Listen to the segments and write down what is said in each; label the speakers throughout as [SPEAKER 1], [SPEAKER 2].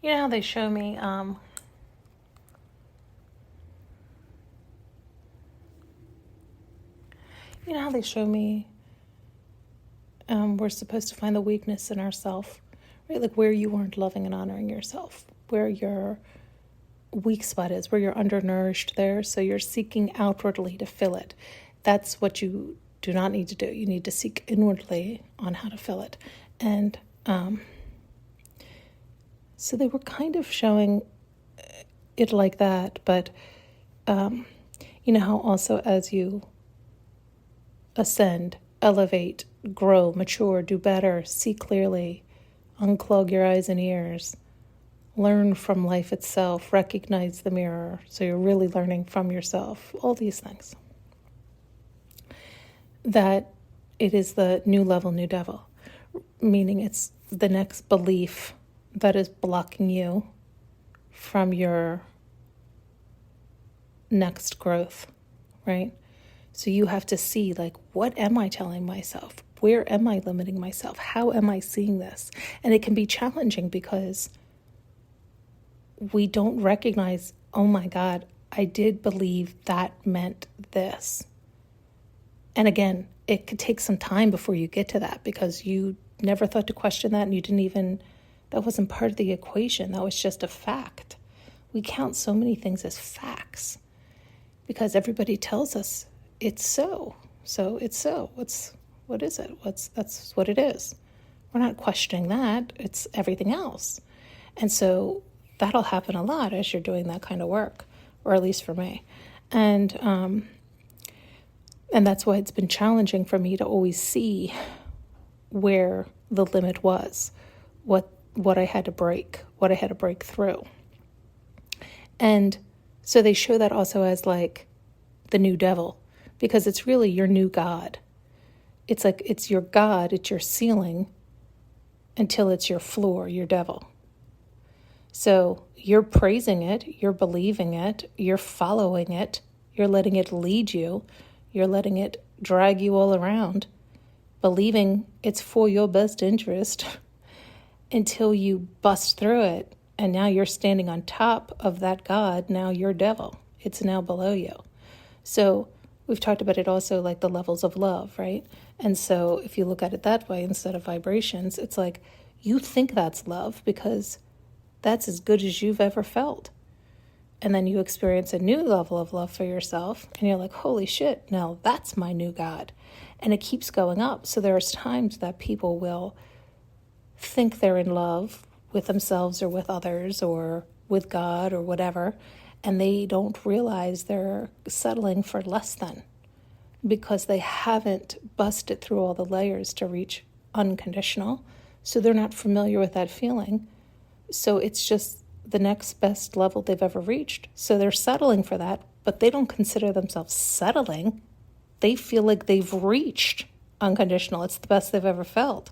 [SPEAKER 1] You know how they show me, you know how they show me we're supposed to find the weakness in ourself, right? Like where you aren't loving and honoring yourself, where your weak spot is, where you're undernourished there. So you're seeking outwardly to fill it. That's what you do not need to do. You need to seek inwardly on how to fill it. And so they were kind of showing it like that. But you know how also as you ascend, elevate, grow, mature, do better, see clearly, unclog your eyes and ears, learn from life itself, recognize the mirror, so you're really learning from yourself, all these things. That it is the new level, new devil, meaning it's the next belief that is blocking you from your next growth, right? So you have to see, like, what am I telling myself? Where am I limiting myself? How am I seeing this? And it can be challenging because we don't recognize, oh my God, I did believe that meant this. And again, it could take some time before you get to that because you never thought to question that and you didn't even, that wasn't part of the equation. That was just a fact. We count so many things as facts because everybody tells us it's so. So it's so. What is it? That's what it is. We're not questioning that. It's everything else. And so that'll happen a lot as you're doing that kind of work, or at least for me. And that's why it's been challenging for me to always see where the limit was, what I had to break, what I had to break through. And so they show that also as like the new devil, because it's really your new God. It's like it's your God, it's your ceiling until it's your floor, your devil. So you're praising it, you're believing it, you're following it, you're letting it lead you, you're letting it drag you all around, believing it's for your best interest until you bust through it. And now you're standing on top of that God, now you're devil. It's now below you. So we've talked about it also like the levels of love, right? And so if you look at it that way, instead of vibrations, it's like you think that's love because that's as good as you've ever felt. And then you experience a new level of love for yourself and you're like, holy shit, now that's my new God. And it keeps going up. So there's times that people will think they're in love with themselves or with others or with God or whatever, and they don't realize they're settling for less than because they haven't busted through all the layers to reach unconditional. So they're not familiar with that feeling. So it's just the next best level they've ever reached. So they're settling for that, but they don't consider themselves settling. They feel like they've reached unconditional. It's the best they've ever felt.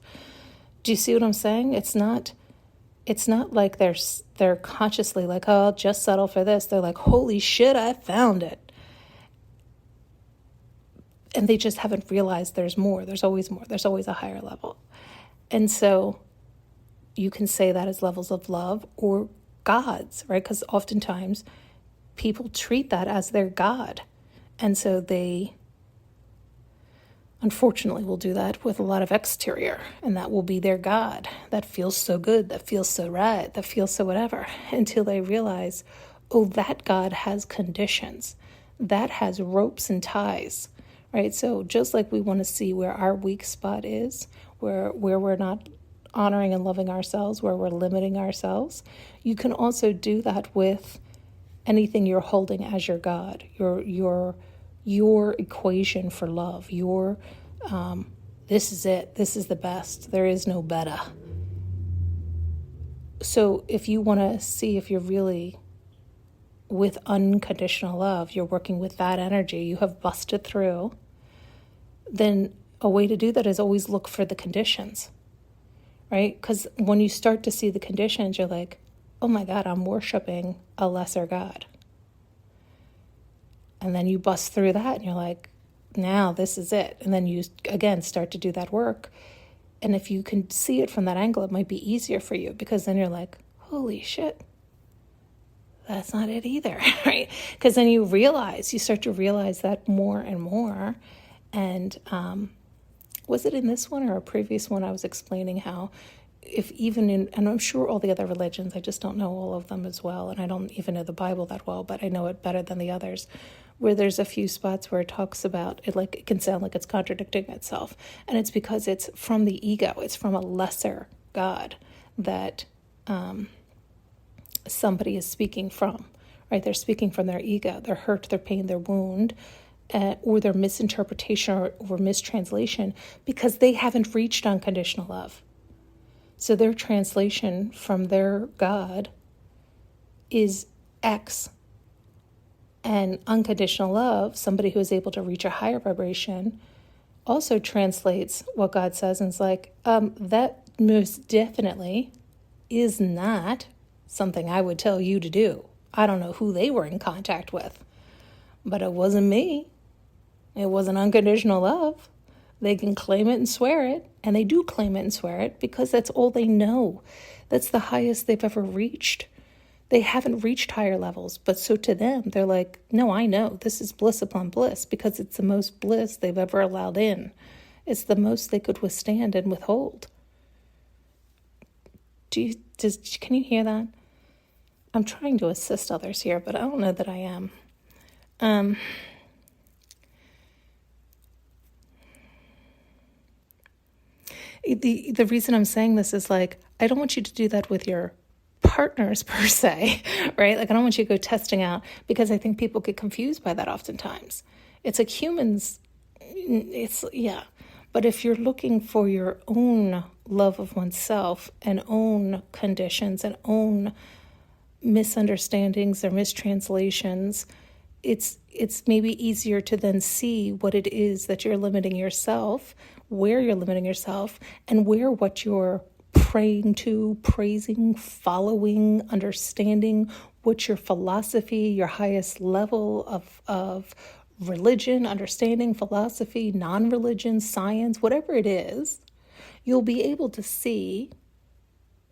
[SPEAKER 1] Do you see what I'm saying? It's not like they're consciously like, oh, I'll just settle for this. They're like, holy shit, I found it. And they just haven't realized there's more. There's always more. There's always a higher level. And so you can say that as levels of love or gods, right? Because oftentimes people treat that as their God. And so they unfortunately will do that with a lot of exterior, and that will be their God. That feels so good, that feels so right, that feels so whatever, until they realize, oh, that God has conditions. That has ropes and ties, right? So just like we want to see where our weak spot is, where we're not honoring and loving ourselves, where we're limiting ourselves, you can also do that with anything you're holding as your God, your equation for love, your this is it, this is the best, there is no better. So if you want to see if you're really with unconditional love, you're working with that energy, you have busted through, then a way to do that is always look for the conditions, right? Because when you start to see the conditions, you're like, oh my God, I'm worshiping a lesser God. And then you bust through that and you're like, now this is it. And then you, again, start to do that work. And if you can see it from that angle, it might be easier for you because then you're like, holy shit, that's not it either, right? Because then you start to realize that more and more. And was it in this one or a previous one I was explaining how if even in, and I'm sure all the other religions, I just don't know all of them as well, and I don't even know the Bible that well, but I know it better than the others, where there's a few spots where it talks about it, like it can sound like it's contradicting itself, and it's because it's from the ego, it's from a lesser God that somebody is speaking from, right? They're speaking from their ego, their hurt, their pain, their wound, or their misinterpretation or mistranslation, because they haven't reached unconditional love. So their translation from their God is X. And unconditional love, somebody who is able to reach a higher vibration, also translates what God says and is like, that most definitely is not something I would tell you to do. I don't know who they were in contact with, but it wasn't me. It wasn't unconditional love. They can claim it and swear it, and they do claim it and swear it because that's all they know. That's the highest they've ever reached. They haven't reached higher levels, but so to them, they're like, no, I know this is bliss upon bliss because it's the most bliss they've ever allowed in. It's the most they could withstand and withhold. Can you hear that? I'm trying to assist others here, but I don't know that I am. The reason I'm saying this is like, I don't want you to do that with your partners per se, right? Like, I don't want you to go testing out, because I think people get confused by that oftentimes. It's like humans, yeah. But if you're looking for your own love of oneself and own conditions and own misunderstandings or mistranslations, it's maybe easier to then see what it is that you're limiting yourself, where you're limiting yourself, and where what you're praying to, praising, following, understanding, what's your philosophy, your highest level of religion, understanding, philosophy, non-religion, science, whatever it is, you'll be able to see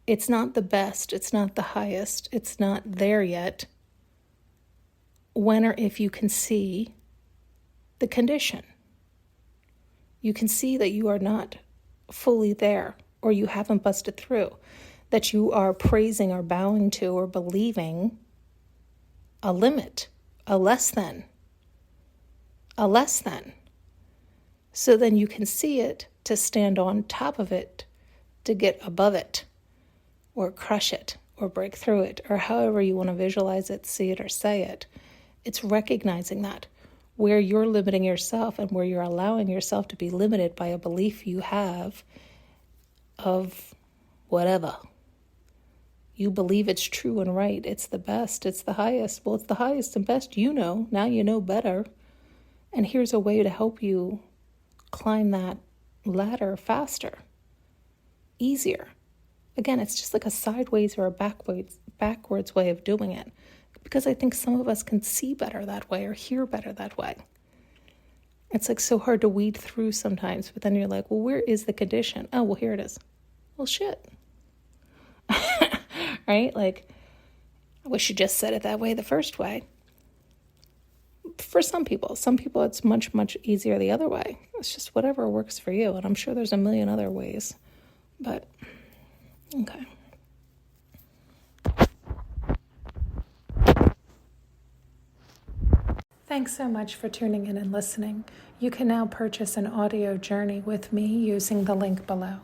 [SPEAKER 1] it's not the best, it's not the highest, it's not there yet, when or if you can see the condition. You can see that you are not fully there, or you haven't busted through, that you are praising or bowing to or believing a limit, a less than. So then you can see it to stand on top of it, to get above it, or crush it, or break through it, or however you want to visualize it, see it, or say it. It's recognizing that where you're limiting yourself and where you're allowing yourself to be limited by a belief you have of whatever. You believe it's true and right. It's the best. It's the highest. Well, it's the highest and best you know. Now you know better. And here's a way to help you climb that ladder faster, easier. Again, it's just like a sideways or a backwards way of doing it. Because I think some of us can see better that way or hear better that way. It's like so hard to weed through sometimes, but then you're like, well, where is the condition? Oh, well, here it is. Well, shit. Right? Like, I wish you just said it that way the first way. For some people it's much, much easier the other way. It's just whatever works for you. And I'm sure there's a million other ways. But, okay. Thanks so much for tuning in and listening. You can now purchase an audio journey with me using the link below.